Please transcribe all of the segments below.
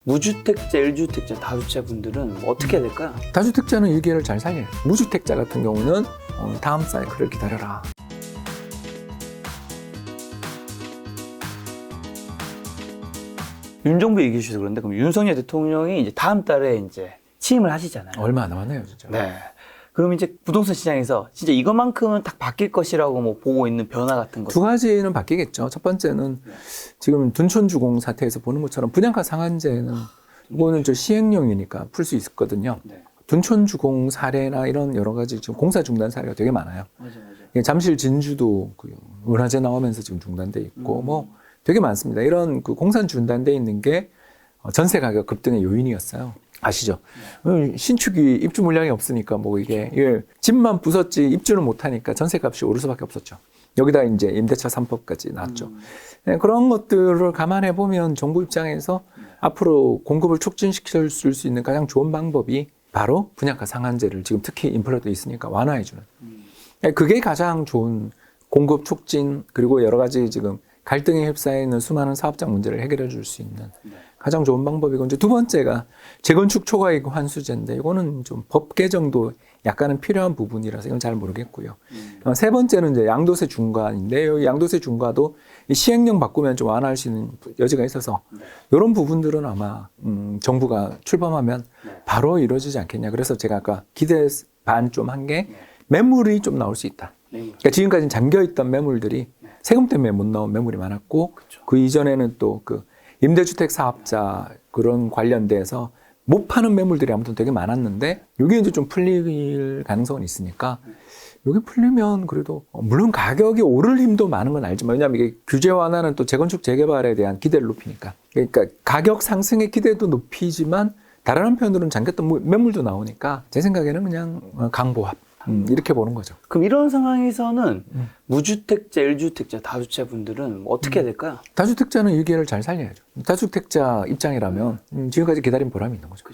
무주택자, 1주택자, 다주택자 분들은 어떻게 해야 될까요? 다주택자는 일개를 잘 살려요. 무주택자 같은 경우는 다음 사이클을 기다려라. 윤 정부 얘기해 주셔서 그런데 그럼 윤석열 대통령이 이제 다음 달에 이제 취임을 하시잖아요. 얼마 안 남았네요, 진짜. 네. 그럼 이제 부동산 시장에서 진짜 이것만큼은 딱 바뀔 것이라고 뭐 보고 있는 변화 같은 거. 두 가지는 바뀌겠죠. 첫 번째는 지금 둔촌주공 사태에서 보는 것처럼 분양가 상한제는 이거는 저 시행령이니까 풀 수 있었거든요. 네. 둔촌주공 사례나 이런 여러 가지 지금 공사 중단 사례가 되게 많아요. 맞아. 잠실 진주도 그 은하제 나오면서 지금 중단돼 있고 뭐 되게 많습니다. 이런 그 공사 중단돼 있는 게 전세 가격 급등의 요인이었어요. 아시죠? 신축이 입주 물량이 없으니까 뭐 이게 집만 부쉈지 입주는 못하니까 전세값이 오를 수밖에 없었죠. 여기다 이제 임대차 3법까지 나왔죠. 네, 그런 것들을 감안해 보면 정부 입장에서 앞으로 공급을 촉진시킬 수 있는 가장 좋은 방법이 바로 분양가 상한제를 지금 특히 인플레도 있으니까 완화해 주는. 그게 가장 좋은 공급 촉진 그리고 여러 가지 지금 갈등에 휩싸여 있는 수많은 사업장 문제를 해결해 줄 수 있는 가장 좋은 방법이고, 이제 두 번째가 재건축 초과이익 환수제인데 이거는 좀 법 개정도 약간은 필요한 부분이라서 이건 잘 모르겠고요. 세 번째는 이제 양도세 중과인데 이 양도세 중과도 시행령 바꾸면 좀 완화할 수 있는 여지가 있어서 이런 부분들은 아마 정부가 출범하면 바로 이루어지지 않겠냐. 그래서 제가 아까 기대 반 좀 한 게 매물이 좀 나올 수 있다. 그러니까 지금까지 잠겨있던 매물들이 세금 때문에 못 나온 매물이 많았고, 그 이전에는 또 그 임대주택 사업자 그런 관련돼서 못 파는 매물들이 아무튼 되게 많았는데, 이게 이제 좀 풀릴 가능성은 있으니까, 이게 풀리면 그래도 물론 가격이 오를 힘도 많은 건 알지만, 왜냐하면 이게 규제 완화는 또 재건축 재개발에 대한 기대를 높이니까, 그러니까 가격 상승의 기대도 높이지만 다른 한편으로는 잠겼던 매물도 나오니까 제 생각에는 그냥 강보합. 이렇게 보는 거죠. 그럼 이런 상황에서는 무주택자, 1주택자, 다주택자 분들은 어떻게 해야 될까요? 다주택자는 일개를 잘 살려야죠. 다주택자 입장이라면 지금까지 기다린 보람이 있는 거죠.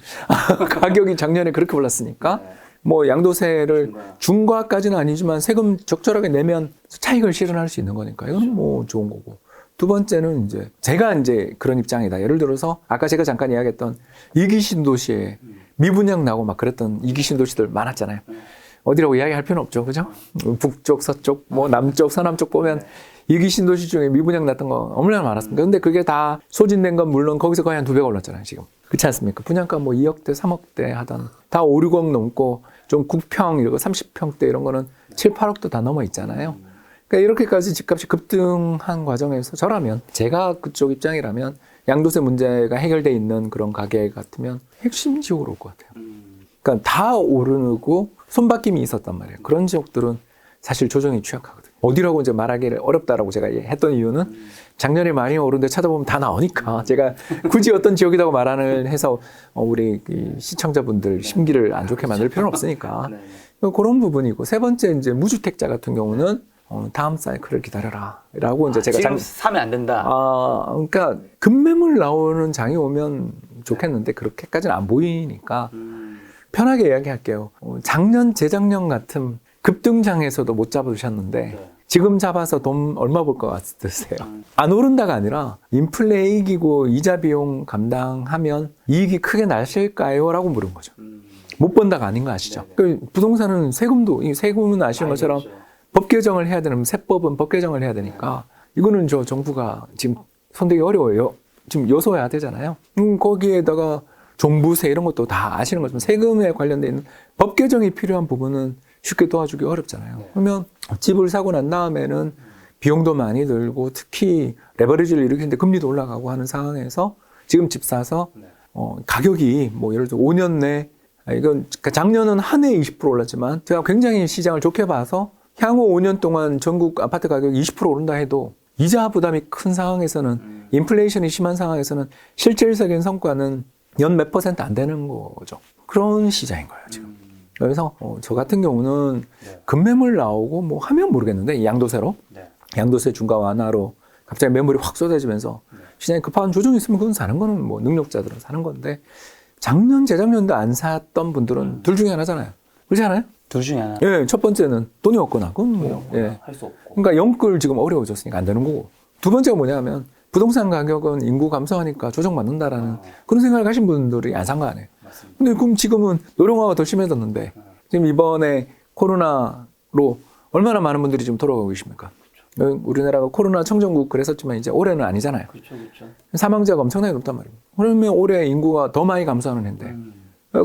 가격이 작년에 그렇게 올랐으니까 뭐 양도세를 중과까지는 아니지만 세금 적절하게 내면 차익을 실현할 수 있는 거니까 이건 뭐 좋은 거고. 두 번째는 이제 제가 이제 그런 입장이다. 예를 들어서 아까 제가 잠깐 이야기했던 이기 신도시에 미분양 나고 막 그랬던 이기 신도시들 많았잖아요. 어디라고 이야기할 필요는 없죠. 그죠? 북쪽, 서쪽, 뭐 남쪽, 서남쪽 보면 이기 신도시 중에 미분양 났던 거 얼마나 많았습니까? 근데 그게 다 소진된 건 물론 거기서 거의 한 2배가 올랐잖아요, 지금. 그렇지 않습니까? 분양가 뭐 2억대, 3억대 하던 다 5, 6억 넘고 좀 9평, 이런 거 30평대 이런 거는 7, 8억도 다 넘어 있잖아요. 그러니까 이렇게까지 집값이 급등한 과정에서 저라면, 제가 그쪽 입장이라면 양도세 문제가 해결돼 있는 그런 가게 같으면 핵심 지역으로 올 것 같아요. 그러니까 다 오르고 손바뀜이 있었단 말이에요. 그런 지역들은 사실 조정이 취약하거든요. 어디라고 이제 말하기를 어렵다라고 제가 했던 이유는 작년에 많이 오르는데 찾아보면 다 나오니까 제가 굳이 어떤 지역이라고 말을 해서 우리 시청자분들 심기를 안 좋게 만들 필요는 없으니까 그런 부분이고, 세 번째 이제 무주택자 같은 경우는 다음 사이클을 기다려라 라고 이제 제가 지금 사면 안 된다. 그러니까 급매물 나오는 장이 오면 좋겠는데 그렇게까지는 안 보이니까 편하게 이야기할게요. 작년, 재작년 같은 급등장에서도 못 잡으셨는데 지금 잡아서 돈 얼마 벌 것 같으세요? 안 오른다가 아니라 인플레 이익이고 이자 비용 감당하면 이익이 크게 나실까요? 라고 물은 거죠. 못 번다가 아닌 거 아시죠? 그러니까 부동산은 세금은 아시는 것처럼 법 개정을 해야 되는, 세법은 법 개정을 해야 되니까 이거는 저 정부가 지금 손대기 어려워요. 지금 요소해야 되잖아요. 거기에다가 종부세 이런 것도 다 아시는 것처럼 세금에 관련된 있는 법 개정이 필요한 부분은 쉽게 도와주기 어렵잖아요. 그러면 집을 사고 난 다음에는 비용도 많이 들고 특히 레버리지를 일으키는데 금리도 올라가고 하는 상황에서 지금 집 사서 가격이 뭐 예를 들어 5년 내, 이건 작년은 한 해에 20% 올랐지만 제가 굉장히 시장을 좋게 봐서 향후 5년 동안 전국 아파트 가격이 20% 오른다 해도 이자 부담이 큰 상황에서는, 인플레이션이 심한 상황에서는 실질적인 성과는 연 몇 % 안 되는 거죠. 그런 시장인 거예요, 지금. 그래서 저 같은 경우는 급매물 나오고 뭐 하면 모르겠는데, 양도세로, 양도세 중과 완화로 갑자기 매물이 확 쏟아지면서 시장에 급한 조정이 있으면 그건 사는 거는 뭐 능력자들은 사는 건데, 작년, 재작년도 안 샀던 분들은 둘 중에 하나잖아요. 그렇지 않아요? 둘 중에 하나. 예, 첫 번째는 돈이 없거나, 그건 뭐, 할 수 없고. 그러니까 영끌 지금 어려워졌으니까 안 되는 거고. 두 번째가 뭐냐면 부동산 가격은 인구 감소하니까 조정받는다라는 그런 생각을 가신 분들이 안 산 거 아니에요. 맞습니다. 근데 그럼 지금은 노령화가 더 심해졌는데 지금 이번에 코로나로 얼마나 많은 분들이 지금 돌아가고 계십니까? 우리나라가 코로나 청정국 그랬었지만 이제 올해는 아니잖아요. 그렇죠, 그렇죠. 사망자가 엄청나게 높단 말입니다. 그러면 올해 인구가 더 많이 감소하는 해인데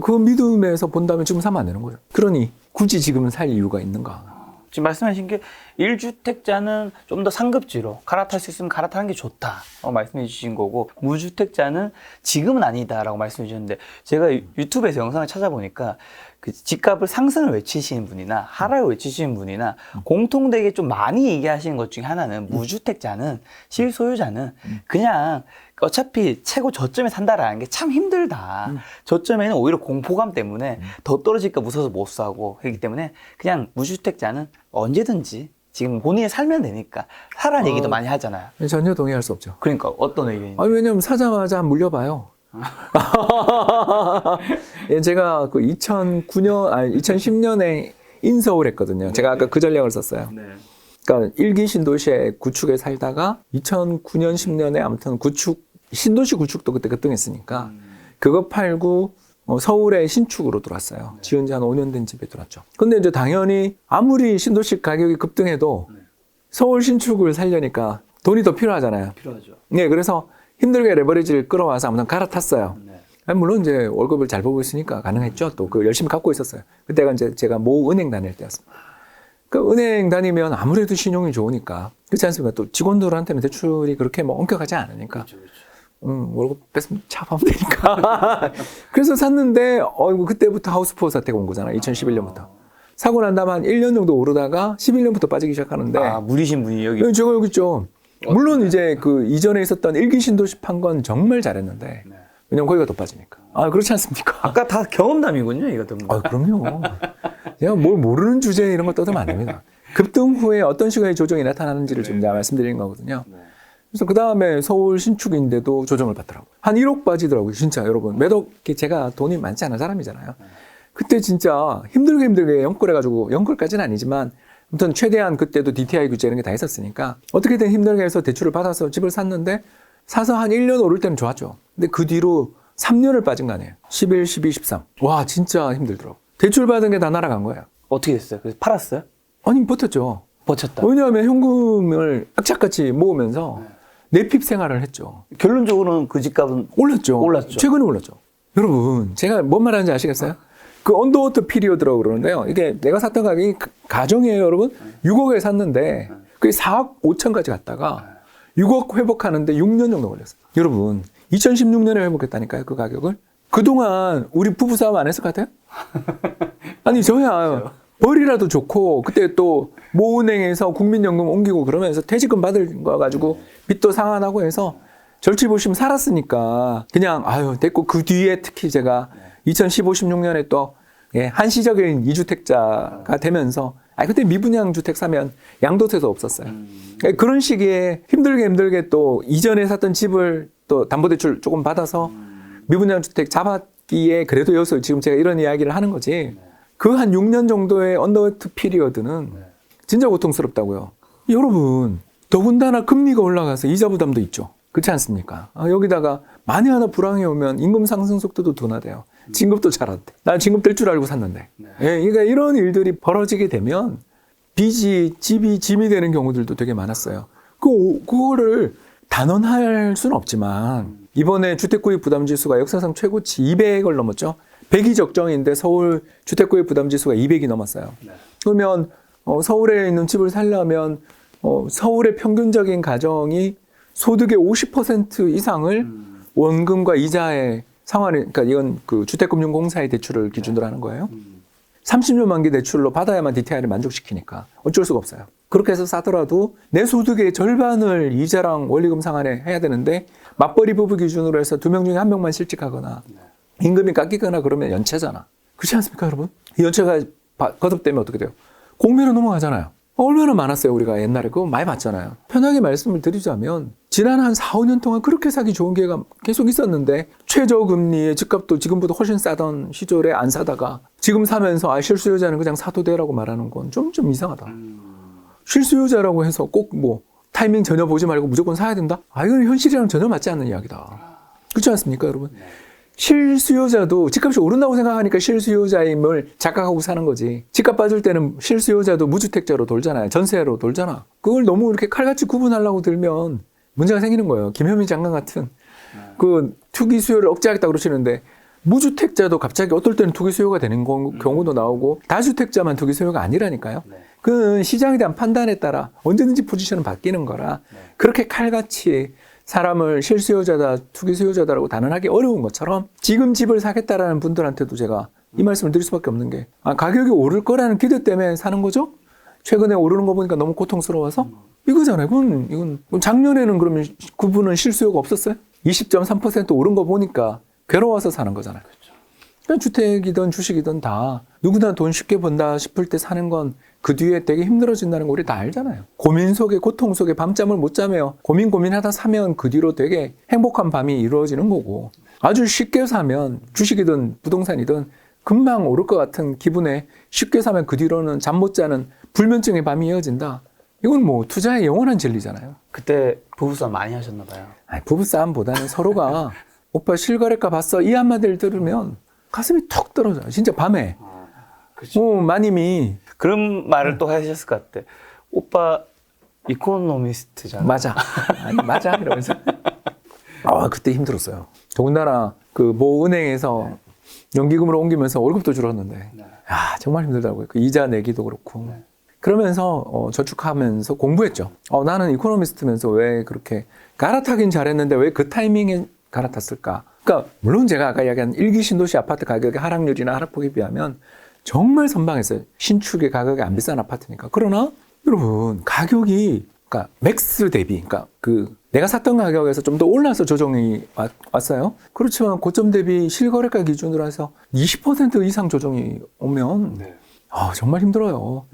그 믿음에서 본다면 지금 사면 안 되는 거예요. 그러니 굳이 지금은 살 이유가 있는가? 지금 말씀하신 게 1주택자는 좀 더 상급지로 갈아탈 수 있으면 갈아타는 게 좋다 말씀해 주신 거고, 무주택자는 지금은 아니다라고 말씀해 주셨는데, 제가 유튜브에서 영상을 찾아보니까 그 집값을 상승을 외치시는 분이나 하락을 외치시는 분이나 공통되게 좀 많이 얘기하시는 것 중에 하나는, 무주택자는, 실소유자는 그냥 어차피 최고 저점에 산다라는 게 참 힘들다. 저점에는 오히려 공포감 때문에 더 떨어질까 무서워서 못 사고 하기 때문에 그냥 무주택자는 언제든지 지금 본인이 살면 되니까 사라는 얘기도 많이 하잖아요. 전혀 동의할 수 없죠. 그러니까 어떤 의견인지. 아니, 왜냐면 사자마자 물려봐요. 예, 제가 그 2010년에 인서울 했거든요. 제가 아까 그 전략을 썼어요. 네. 그러니까 일기 신도시의 구축에 살다가 2009년, 10년에 아무튼 신도시 구축도 그때 급등했으니까 그거 팔고 서울의 신축으로 들어왔어요. 지은 지 한 5년 된 집에 들어왔죠. 근데 이제 당연히 아무리 신도시 가격이 급등해도 서울 신축을 살려니까 돈이 더 필요하잖아요. 필요하죠. 네, 그래서 힘들게 레버리지를 끌어와서 아무튼 갈아탔어요. 네. 물론 이제 월급을 잘 벌고 있으니까 가능했죠. 또 그 열심히 갖고 있었어요. 그때가 이제 제가 모 은행 다닐 때였습니다. 그 은행 다니면 아무래도 신용이 좋으니까, 그렇지 않습니까? 또 직원들한테는 대출이 그렇게 뭐 엄격하지 않으니까. 그렇죠, 그렇죠. 월급 뺐으면 차하면 되니까. 그래서 샀는데, 그때부터 하우스포 사태가 온 거잖아. 2011년부터. 사고 난 다음에 한 1년 정도 오르다가 11년부터 빠지기 시작하는데. 무리신 분이 여기. 제가 여기 있죠. 물론 이제 그 이전에 있었던 일기 신도시 판 건 정말 잘했는데. 네. 왜냐면 거기가 더 빠지니까. 그렇지 않습니까? 아까 다 경험담이군요, 이거 듣는 거. 그럼요. 제가 뭘 모르는 주제에 이런 거 떠들면 안 됩니다. 급등 후에 어떤 식의 조정이 나타나는지를 지금 제가 말씀드리는 거거든요. 그래서 그 다음에 서울 신축인데도 조정을 받더라고요. 한 1억 빠지더라고요, 진짜 여러분. 제가 돈이 많지 않은 사람이잖아요. 그때 진짜 힘들게 연끌해가지고, 연끌까지는 아니지만, 아무튼 최대한 그때도 DTI 규제 이런 게 다 있었으니까, 어떻게든 힘들게 해서 대출을 받아서 집을 샀는데, 사서 한 1년 오를 때는 좋았죠. 근데 그 뒤로 3년을 빠진 거 아니에요. 11, 12, 13. 와, 진짜 힘들더라고. 대출 받은 게 다 날아간 거예요. 어떻게 됐어요? 그래서 팔았어요? 아니, 버텼죠. 버텼다. 왜냐하면 현금을 악착같이 모으면서 내핍 생활을 했죠. 결론적으로는 그 집값은 올랐죠. 최근에 올랐죠. 여러분, 제가 뭔 말하는지 아시겠어요? 그 언더워터 피리어드라고 그러는데요. 이게 내가 샀던 가격이 가정이에요, 여러분. 6억에 샀는데 그게 4억 5천까지 갔다가 6억 회복하는데 6년 정도 걸렸어요. 여러분, 2016년에 회복했다니까요, 그 가격을. 그동안 우리 부부싸움 안 했을 것 같아요? 아니, 저야 벌이라도 좋고, 그때 또 모은행에서 국민연금 옮기고 그러면서 퇴직금 받을 거 가지고 빚도 상환하고 해서 절치부심 살았으니까 그냥 됐고, 그 뒤에 특히 제가 2015, 16년에 또 한시적인 2주택자가 되면서 그때 미분양 주택 사면 양도세도 없었어요. 그런 시기에 힘들게 또 이전에 샀던 집을 또 담보대출 조금 받아서 미분양 주택 잡았기에 그래도 여기서 지금 제가 이런 이야기를 하는 거지. 그 한 6년 정도의 언더워터 피리어드는 진짜 고통스럽다고요. 여러분, 더군다나 금리가 올라가서 이자 부담도 있죠. 그렇지 않습니까? 여기다가 만에 하나 불황이 오면 임금 상승 속도도 둔화돼요. 진급도 잘 안 돼. 난 진급 될 줄 알고 샀는데. 그러니까 이런 일들이 벌어지게 되면 집이 짐이 되는 경우들도 되게 많았어요. 그거를 단언할 수는 없지만 이번에 주택구입 부담지수가 역사상 최고치 200을 넘었죠. 100이 적정인데 서울 주택구입 부담지수가 200이 넘었어요. 그러면 서울에 있는 집을 살려면 서울의 평균적인 가정이 소득의 50% 이상을 원금과 이자의 그러니까 이건 그 주택금융공사의 대출을 기준으로 하는 거예요. 30년 만기 대출로 받아야만 DTI를 만족시키니까 어쩔 수가 없어요. 그렇게 해서 사더라도 내 소득의 절반을 이자랑 원리금 상환에 해야 되는데 맞벌이 부부 기준으로 해서 2명 중에 1명만 실직하거나 임금이 깎이거나 그러면 연체잖아. 그렇지 않습니까, 여러분? 이 연체가 거듭되면 어떻게 돼요? 공매로 넘어가잖아요. 얼마나 많았어요, 우리가 옛날에. 그거 많이 봤잖아요. 편하게 말씀을 드리자면 지난 한 4, 5년 동안 그렇게 사기 좋은 기회가 계속 있었는데 최저금리의 집값도 지금보다 훨씬 싸던 시절에 안 사다가 지금 사면서 실수요자는 그냥 사도 돼라고 말하는 건 좀 이상하다. 실수요자라고 해서 꼭 타이밍 전혀 보지 말고 무조건 사야 된다? 아, 이건 현실이랑 전혀 맞지 않는 이야기다. 그렇지 않습니까, 여러분? 실수요자도 집값이 오른다고 생각하니까 실수요자임을 착각하고 사는 거지. 집값 빠질 때는 실수요자도 무주택자로 돌잖아요. 전세로 돌잖아. 그걸 너무 이렇게 칼같이 구분하려고 들면 문제가 생기는 거예요. 김현미 장관 같은 그 투기 수요를 억제하겠다 그러시는데 무주택자도 갑자기 어떨 때는 투기 수요가 되는 경우도 나오고 다주택자만 투기 수요가 아니라니까요. 그 시장에 대한 판단에 따라 언제든지 포지션은 바뀌는 거라 그렇게 칼같이 사람을 실수요자다, 투기 수요자다라고 단언하기 어려운 것처럼 지금 집을 사겠다라는 분들한테도 제가 이 말씀을 드릴 수밖에 없는 게 가격이 오를 거라는 기대 때문에 사는 거죠? 최근에 오르는 거 보니까 너무 고통스러워서? 이거잖아요. 이건 작년에는 그러면 그분은 실수요가 없었어요? 20.3% 오른 거 보니까 괴로워서 사는 거잖아요. 그러니까 주택이든 주식이든 다 누구나 돈 쉽게 번다 싶을 때 사는 건 그 뒤에 되게 힘들어진다는 거 우리 다 알잖아요. 고민 속에 고통 속에 밤잠을 못 자며 고민하다 사면 그 뒤로 되게 행복한 밤이 이루어지는 거고 아주 쉽게 사면 주식이든 부동산이든 금방 오를 것 같은 기분에 쉽게 사면 그 뒤로는 잠 못 자는 불면증의 밤이 이어진다. 이건 뭐 투자의 영원한 진리잖아요. 그때 부부싸움 많이 하셨나 봐요. 아니, 부부싸움보다는 서로가 오빠 실거래가 봤어? 이 한마디를 들으면 가슴이 턱 떨어져요. 진짜 밤에. 마님이. 그런 말을 또 하셨을 것 같아. 오빠 이코노미스트잖아. 맞아. 아니, 맞아. 이러면서. 그때 힘들었어요. 더군다나 그 모 은행에서 연기금으로 옮기면서 월급도 줄었는데. 정말 힘들더라고요. 그 이자 내기도 그렇고. 그러면서 저축하면서 공부했죠. 나는 이코노미스트면서 왜 그렇게 갈아타긴 잘했는데 왜 그 타이밍에 갈아탔을까? 그러니까 물론 제가 아까 이야기한 일기 신도시 아파트 가격의 하락률이나 하락폭에 비하면 정말 선방했어요. 신축의 가격이 안 비싼 아파트니까. 그러나 여러분 가격이 그러니까 맥스 대비 그러니까 그 내가 샀던 가격에서 좀 더 올라서 조정이 왔어요. 그렇지만 고점 대비 실거래가 기준으로 해서 20% 이상 조정이 오면 정말 힘들어요.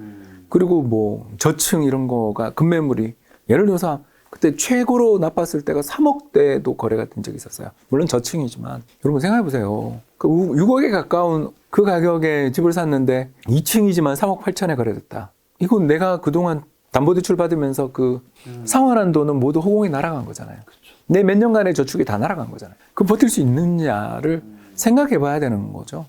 그리고 뭐 저층 이런 거가 급매물이 예를 들어서 그때 최고로 나빴을 때가 3억대도 거래가 된 적이 있었어요. 물론 저층이지만 여러분 생각해 보세요. 그 6억에 가까운 그 가격에 집을 샀는데 2층이지만 3억 8천에 거래됐다. 이건 내가 그동안 담보대출 받으면서 그 상환한 돈은 모두 허공에 날아간 거잖아요. 내 몇 년간의 저축이 다 날아간 거잖아요. 그 버틸 수 있느냐를 생각해 봐야 되는 거죠.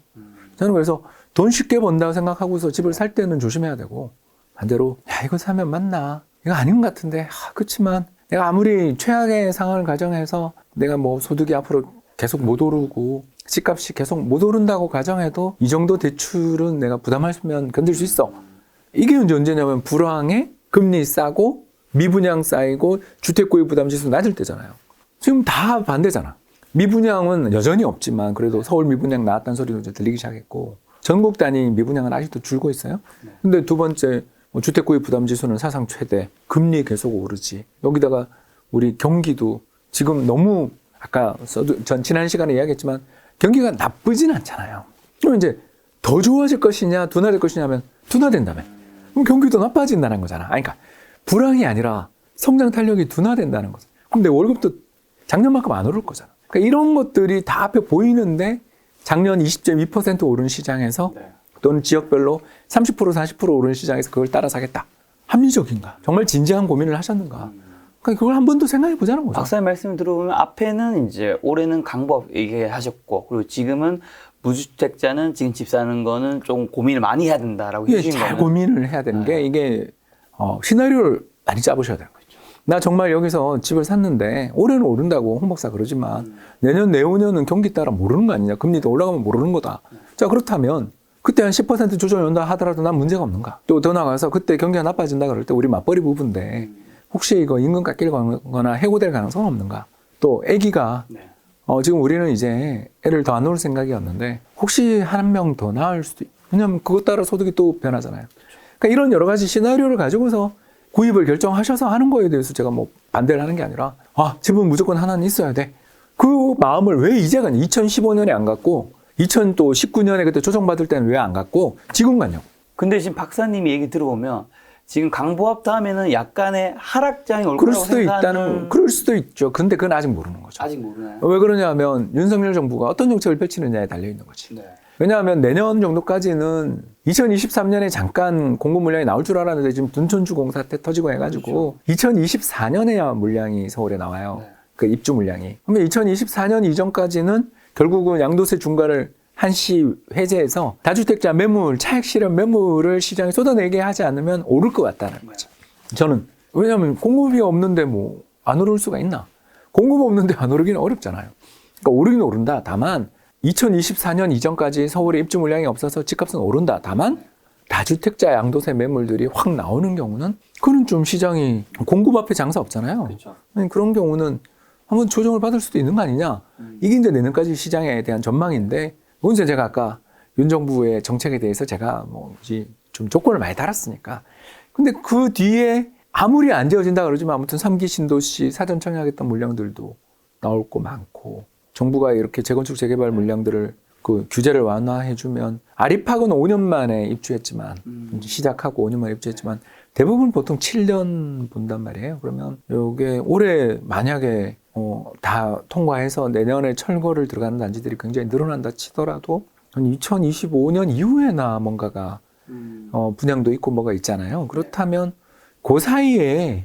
저는 그래서 돈 쉽게 번다고 생각하고서 집을 살 때는 조심해야 되고 반대로 이거 사면 맞나? 이거 아닌 것 같은데 그렇지만 내가 아무리 최악의 상황을 가정해서 내가 뭐 소득이 앞으로 계속 못 오르고 집값이 계속 못 오른다고 가정해도 이 정도 대출은 내가 부담하면 견딜 수 있어. 이게 언제냐면 불황에 금리 싸고 미분양 쌓이고 주택구입 부담지수 낮을 때잖아요. 지금 다 반대잖아. 미분양은 여전히 없지만 그래도 서울 미분양 나왔다는 소리도 이제 들리기 시작했고 전국 단위 미분양은 아직도 줄고 있어요. 근데 두 번째 주택구입 부담지수는 사상 최대, 금리 계속 오르지. 여기다가 우리 경기도 지금 너무 아까 전 지난 시간에 이야기했지만 경기가 나쁘진 않잖아요. 그럼 이제 더 좋아질 것이냐 둔화될 것이냐 하면 둔화된다며. 그럼 경기도 나빠진다는 거잖아. 그러니까 불황이 아니라 성장 탄력이 둔화된다는 거죠. 그럼 내 월급도 작년만큼 안 오를 거잖아. 그러니까 이런 것들이 다 앞에 보이는데 작년 20.2% 오른 시장에서 또는 지역별로 30% 40% 오른 시장에서 그걸 따라 사겠다. 합리적인가? 정말 진지한 고민을 하셨는가? 그러니까 그걸 한 번 더 생각해 보자는 거죠. 박사님 말씀을 들어보면 앞에는 이제 올해는 강법 얘기하셨고 그리고 지금은 무주택자는 지금 집 사는 거는 좀 고민을 많이 해야 된다라고 해주신 거예요. 잘 고민을 해야 되는 게 이게 시나리오를 많이 짜보셔야 되는 거죠. 나 정말 여기서 집을 샀는데 올해는 오른다고 홍 박사 그러지만 내년 내후년은 경기 따라 모르는 거 아니냐. 금리도 올라가면 모르는 거다. 자 그렇다면 그때 한 10% 조정이 온다 하더라도 난 문제가 없는가? 또 더 나가서 그때 경기가 나빠진다 그럴 때 우리 맞벌이 부부인데 혹시 이거 임금 깎일 거나 해고될 가능성은 없는가? 또 아기가 지금 우리는 이제 애를 더 안 놓을 생각이었는데 혹시 한 명 더 낳을 수도 왜냐하면 그것 따라 소득이 또 변하잖아요. 그러니까 이런 여러 가지 시나리오를 가지고서 구입을 결정하셔서 하는 거에 대해서 제가 뭐 반대를 하는 게 아니라 집은 무조건 하나는 있어야 돼. 그 마음을 왜 이제가 2015년에 안 갖고 2019년에 그때 조정받을 때는 왜 안 갖고 지금 갔냐고. 근데 지금 박사님이 얘기 들어보면 지금 강보합 다음에는 약간의 하락장이 올 거라고 생각하는. 그럴 수도 있죠. 근데 그건 아직 모르는 거죠. 아직 모르나요? 왜 그러냐면 윤석열 정부가 어떤 정책을 펼치느냐에 달려 있는 거지. 왜냐하면 내년 정도까지는 2023년에 잠깐 공급 물량이 나올 줄 알았는데 지금 둔촌주공 사태 터지고 해가지고 2024년에야 물량이 서울에 나와요. 네. 그 입주 물량이. 그러면 2024년 이전까지는 결국은 양도세 중과를 한시 해제해서 다주택자 매물, 차익 실현 매물을 시장에 쏟아내게 하지 않으면 오를 것 같다는 거죠. 저는. 왜냐하면 공급이 없는데 뭐 안 오를 수가 있나? 공급 없는데 안 오르기는 어렵잖아요. 그러니까 오르긴 오른다. 다만 2024년 이전까지 서울에 입주 물량이 없어서 집값은 오른다. 다만 다주택자 양도세 매물들이 확 나오는 경우는 그건 좀 시장이 공급 앞에 장사 없잖아요. 그렇죠. 그런 경우는 한번 조정을 받을 수도 있는 거 아니냐. 이게 이제 내년까지 시장에 대한 전망인데 그건 이제 제가 아까 윤 정부의 정책에 대해서 제가 좀 조건을 많이 달았으니까. 근데 그 뒤에 아무리 안 지어진다 그러지만 아무튼 3기 신도시 사전 청약했던 물량들도 나올 거 많고 정부가 이렇게 재건축 재개발 물량들을 그 규제를 완화해주면 아리팍은 5년 만에 입주했지만 시작하고 5년 만에 입주했지만 대부분 보통 7년 본단 말이에요. 그러면 이게 올해 만약에 다 통과해서 내년에 철거를 들어가는 단지들이 굉장히 늘어난다 치더라도 한 2025년 이후에나 뭔가가 분양도 있고 뭐가 있잖아요. 그렇다면 그 사이에는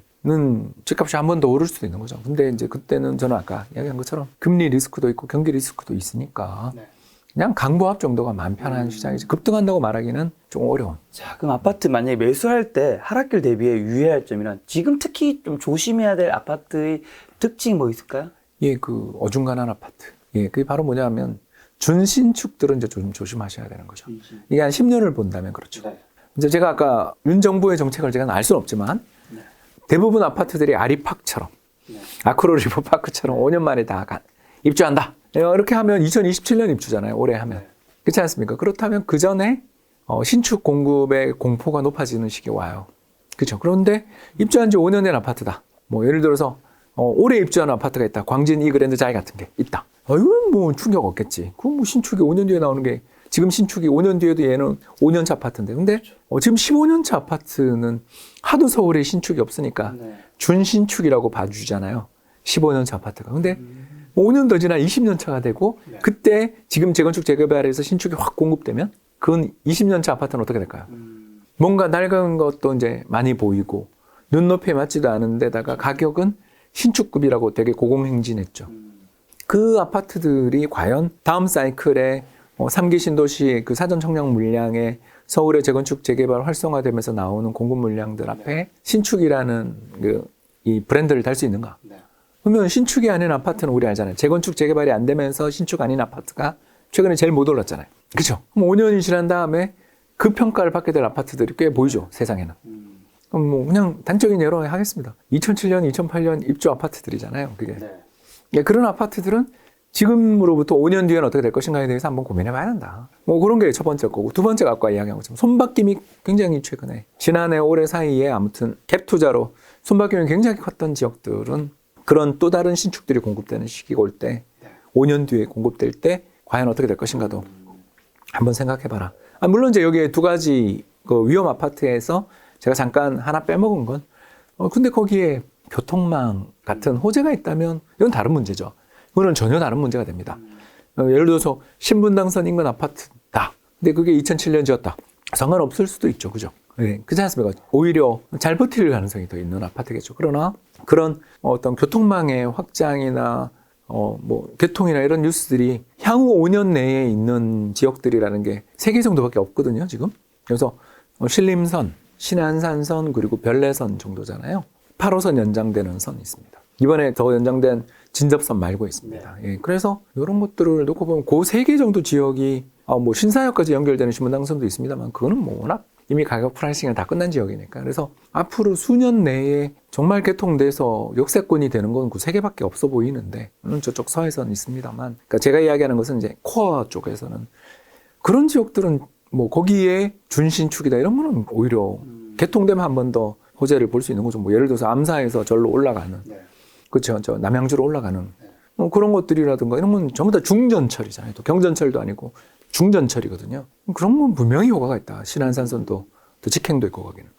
집값이 한 번 더 오를 수도 있는 거죠. 근데 이제 그때는 저는 아까 이야기한 것처럼 금리 리스크도 있고 경기 리스크도 있으니까 그냥 강보합 정도가 마음 편한 시장이지 급등한다고 말하기는 좀 어려운. 자, 그럼 아파트 만약에 매수할 때 하락길 대비해 유의할 점이란 지금 특히 좀 조심해야 될 아파트의 특징이 뭐 있을까요? 예, 그 어중간한 아파트. 예, 그게 바로 뭐냐면 준신축들은 이제 좀 조심하셔야 되는 거죠. 이게 한 10년을 본다면 그렇죠. 네. 이제 제가 아까 윤 정부의 정책을 제가 알 수는 없지만 대부분 아파트들이 아리팍처럼 아크로 리버파크처럼 5년 만에 다 입주한다. 이렇게 하면 2027년 입주잖아요. 올해 하면. 그렇지 않습니까? 그렇다면 그 전에 신축 공급의 공포가 높아지는 시기에 와요. 그렇죠. 그런데 입주한 지 5년 된 아파트다. 뭐 예를 들어서 올해 입주한 아파트가 있다. 광진 이그랜드 자이 같은 게 있다. 이건 뭐 충격 없겠지. 그건 뭐 신축이 5년 뒤에 나오는 게 지금 신축이 5년 뒤에도 얘는 5년 차 아파트인데. 근데 지금 15년 차 아파트는 하도 서울에 신축이 없으니까 준신축이라고 봐주잖아요. 15년 차 아파트가. 근데 5년 더 지나 20년 차가 되고 그때 지금 재건축 재개발에서 신축이 확 공급되면 그건 20년 차 아파트는 어떻게 될까요? 뭔가 낡은 것도 이제 많이 보이고 눈높이에 맞지도 않은 데다가 가격은 신축급이라고 되게 고공행진했죠. 그 아파트들이 과연 다음 사이클에 3기 신도시 그 사전 청약 물량에 서울의 재건축 재개발 활성화되면서 나오는 공급 물량들 앞에 신축이라는 이 브랜드를 달 수 있는가? 그러면 신축이 아닌 아파트는 우리 알잖아요. 재건축 재개발이 안 되면서 신축 아닌 아파트가 최근에 제일 못 올랐잖아요. 그렇죠? 그럼 5년이 지난 다음에 그 평가를 받게 될 아파트들이 꽤 보이죠, 세상에는. 그럼 뭐 그냥 단적인 예로 하겠습니다. 2007년, 2008년 입주 아파트들이잖아요. 그게. 그런 아파트들은 지금으로부터 5년 뒤에는 어떻게 될 것인가에 대해서 한번 고민해봐야 한다. 뭐 그런 게 첫 번째 거고, 두 번째가 아까 이야기한 것처럼 손바뀜이 굉장히 최근에 지난해 올해 사이에 아무튼 갭 투자로 손바뀜이 굉장히 컸던 지역들은 그런 또 다른 신축들이 공급되는 시기가 올 때 5년 뒤에 공급될 때 과연 어떻게 될 것인가도 한번 생각해봐라. 물론 이제 여기에 두 가지 그 위험 아파트에서 제가 잠깐 하나 빼먹은 건 근데 거기에 교통망 같은 호재가 있다면 이건 다른 문제죠. 이거는 전혀 다른 문제가 됩니다. 예를 들어서 신분당선 인근 아파트다. 근데 그게 2007년 지었다. 상관없을 수도 있죠. 그죠? 네, 그렇지 않습니까? 오히려 잘 버틸 가능성이 더 있는 아파트겠죠. 그러나 그런 어떤 교통망의 확장이나 뭐 교통이나 이런 뉴스들이 향후 5년 내에 있는 지역들이라는 게 3개 정도밖에 없거든요, 지금. 그래서 신림선, 신안산선 그리고 별내선 정도잖아요. 8호선 연장되는 선이 있습니다. 이번에 더 연장된 진접선 말고 있습니다. 예, 그래서 이런 것들을 놓고 보면 그 3개 정도 지역이 뭐 신사역까지 연결되는 신분당선도 있습니다만 그거는 뭐 워낙 이미 가격 프라이싱이 다 끝난 지역이니까. 그래서 앞으로 수년 내에 정말 개통돼서 역세권이 되는 건 그 3개밖에 없어 보이는데 저쪽 서해선 있습니다만 그러니까 제가 이야기하는 것은 이제 코어 쪽에서는 그런 지역들은 뭐 거기에 준신축이다 이런 거는 오히려 개통되면 한 번 더 호재를 볼 수 있는 거죠. 뭐 예를 들어서 암사에서 절로 올라가는 그렇죠. 저 남양주로 올라가는 뭐 그런 것들이라든가 이런 건 전부 다 중전철이잖아요. 또 경전철도 아니고 중전철이거든요. 그런 건 분명히 효과가 있다. 신안산선도 또 직행도 있고 거기는.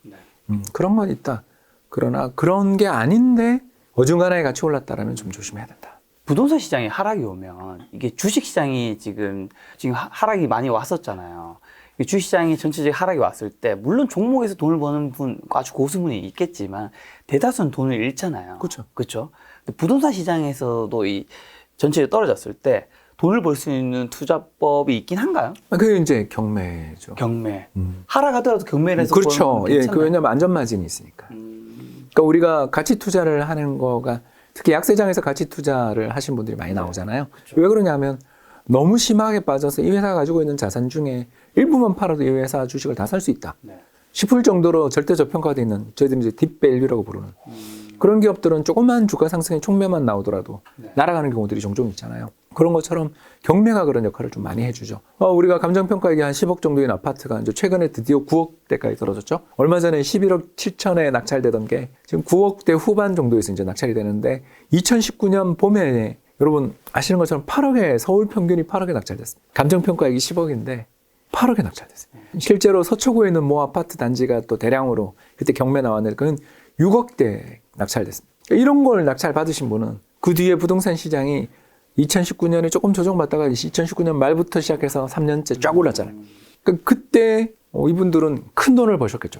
그런 건 있다. 그러나 그런 게 아닌데 어중간하게 같이 올랐다라면 좀 조심해야 된다. 부동산 시장에 하락이 오면 이게 주식 시장이 지금 하락이 많이 왔었잖아요. 이 주식 시장이 전체적인 하락이 왔을 때 물론 종목에서 돈을 버는 분 아주 고수분이 있겠지만 대다수는 돈을 잃잖아요. 그렇죠. 그렇죠. 부동산 시장에서도 이 전체적으로 떨어졌을 때 돈을 벌 수 있는 투자법이 있긴 한가요? 그게 이제 경매죠. 경매. 하락하더라도 경매를 해서 그렇죠. 벌면 예, 괜찮나요? 그 왜냐면 안전 마진이 있으니까. 그러니까 우리가 가치 투자를 하는 거가 특히 약세장에서 가치 투자를 하신 분들이 많이 나오잖아요. 그렇죠. 왜 그러냐면 너무 심하게 빠져서 이 회사가 가지고 있는 자산 중에 일부만 팔아도 이 회사 주식을 다 살 수 있다 네. 싶을 정도로 절대 저평가되어 있는 저희들이 이제 딥밸류라고 부르는 그런 기업들은 조그만 주가 상승의 촉매만 나오더라도 네. 날아가는 경우들이 종종 있잖아요. 그런 것처럼 경매가 그런 역할을 좀 많이 해주죠. 우리가 감정평가액이 한 10억 정도인 아파트가 이제 최근에 드디어 9억대까지 떨어졌죠. 얼마 전에 11억 7천에 낙찰되던 게 지금 9억대 후반 정도에서 이제 낙찰이 되는데 2019년 봄에 여러분 아시는 것처럼 8억에 서울 평균이 8억에 낙찰됐습니다. 감정평가액이 10억인데 8억에 낙찰됐어요. 실제로 서초구에 있는 모 아파트 단지가 또 대량으로 그때 경매 나왔는데 그건 6억대 낙찰됐습니다. 이런 걸 낙찰 받으신 분은 그 뒤에 부동산 시장이 2019년에 조금 조정받다가 2019년 말부터 시작해서 3년째 쫙 올랐잖아요. 그러니까 그때 이분들은 큰 돈을 버셨겠죠.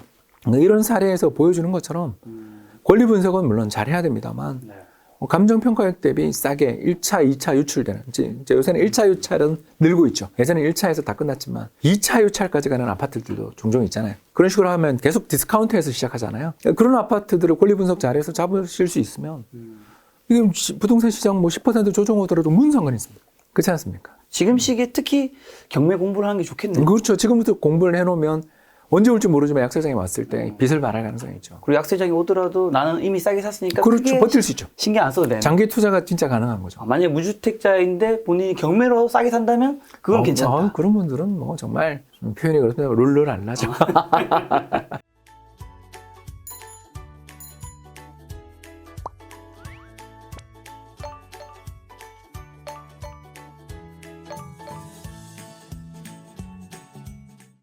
이런 사례에서 보여주는 것처럼 권리 분석은 물론 잘해야 됩니다만 네. 감정평가액 대비 싸게 1차, 2차 유출되는 이제 요새는 1차 유찰은 늘고 있죠. 예전에 1차에서 다 끝났지만 2차 유찰까지 가는 아파트들도 종종 있잖아요. 그런 식으로 하면 계속 디스카운트해서 시작하잖아요. 그런 아파트들을 권리 분석 잘해서 잡으실 수 있으면 이게 부동산 시장 뭐 10% 조정 오더라도 무슨 상관이 있습니까? 그렇지 않습니까? 지금 시기에 특히 경매 공부를 하는 게 좋겠네요. 그렇죠. 지금부터 공부를 해놓으면 언제 올지 모르지만 약세장이 왔을 때 빚을 말할 가능성이 있죠. 그리고 약세장이 오더라도 나는 이미 싸게 샀으니까 그렇죠. 크게 버틸 수 있죠. 신경 안 써도 되는. 장기 투자가 진짜 가능한 거죠. 만약에 무주택자인데 본인이 경매로 싸게 산다면 그건 괜찮다. 그런 분들은 뭐 정말 표현이 그렇습니다. 룰루랄라죠.